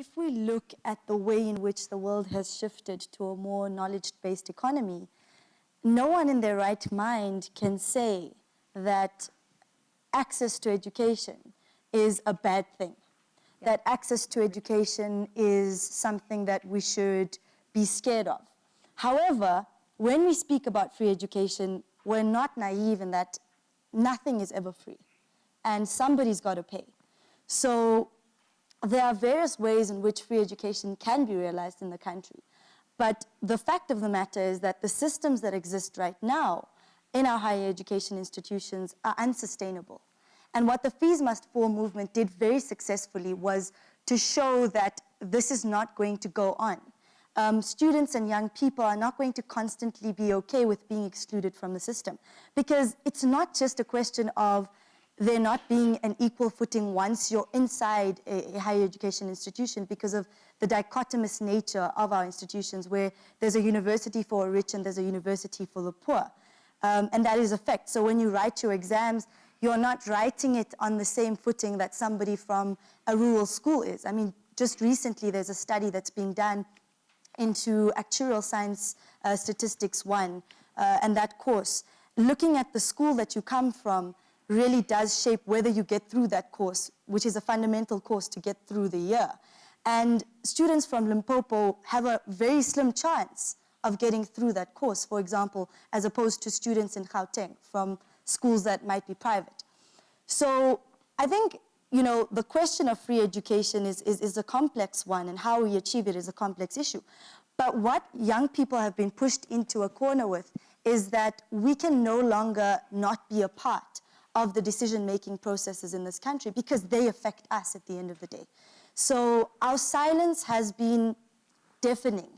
if we look at the way in which the world has shifted to a more knowledge-based economy, no one in their right mind can say that access to education is a bad thing, that access to education is something that we should be scared of. However, when we speak about free education, we're not naive in that nothing is ever free, and somebody's got to pay. So there are various ways in which free education can be realized in the country. But the fact of the matter is that the systems that exist right now in our higher education institutions are unsustainable. And what the Fees Must Fall movement did very successfully was to show that this is not going to go on. Students and young people are not going to constantly be okay with being excluded from the system, because it's not just a question of there not being an equal footing once you're inside a higher education institution, because of the dichotomous nature of our institutions, where there's a university for the rich and there's a university for the poor. And that is a fact. So when you write your exams, you're not writing it on the same footing that somebody from a rural school is. I mean, just recently there's a study that's being done into Actuarial Science Statistics 1, and that course. Looking at the school that you come from really does shape whether you get through that course, which is a fundamental course to get through the year. And students from Limpopo have a very slim chance of getting through that course, for example, as opposed to students in Gauteng from schools that might be private. So I think, you know, the question of free education is a complex one, and how we achieve it is a complex issue. But what young people have been pushed into a corner with is that we can no longer not be a part of the decision-making processes in this country, because they affect us at the end of the day. So our silence has been deafening.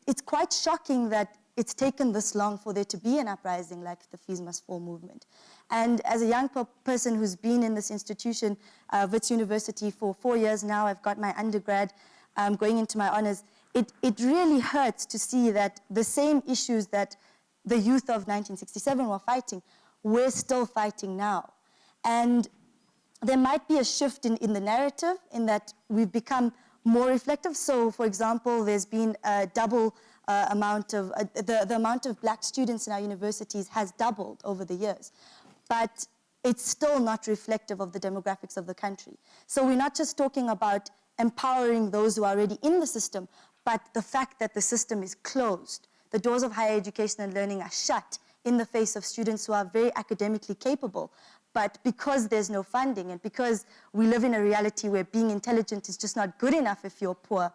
It's quite shocking that it's taken this long for there to be an uprising like the Fees Must Fall movement. And as a young person who's been in this institution, Wits University, for 4 years now, I've got my undergrad, going into my honors, it really hurts to see that the same issues that the youth of 1967 were fighting, we're still fighting now. And there might be a shift in the narrative, in that we've become more reflective. So, for example, there's been a double amount of, the amount of black students in our universities has doubled over the years. But it's still not reflective of the demographics of the country. So we're not just talking about empowering those who are already in the system, but the fact that the system is closed. The doors of higher education and learning are shut in the face of students who are very academically capable. But because there's no funding, and because we live in a reality where being intelligent is just not good enough if you're poor,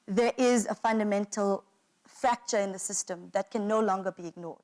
there is a fundamental fracture in the system that can no longer be ignored.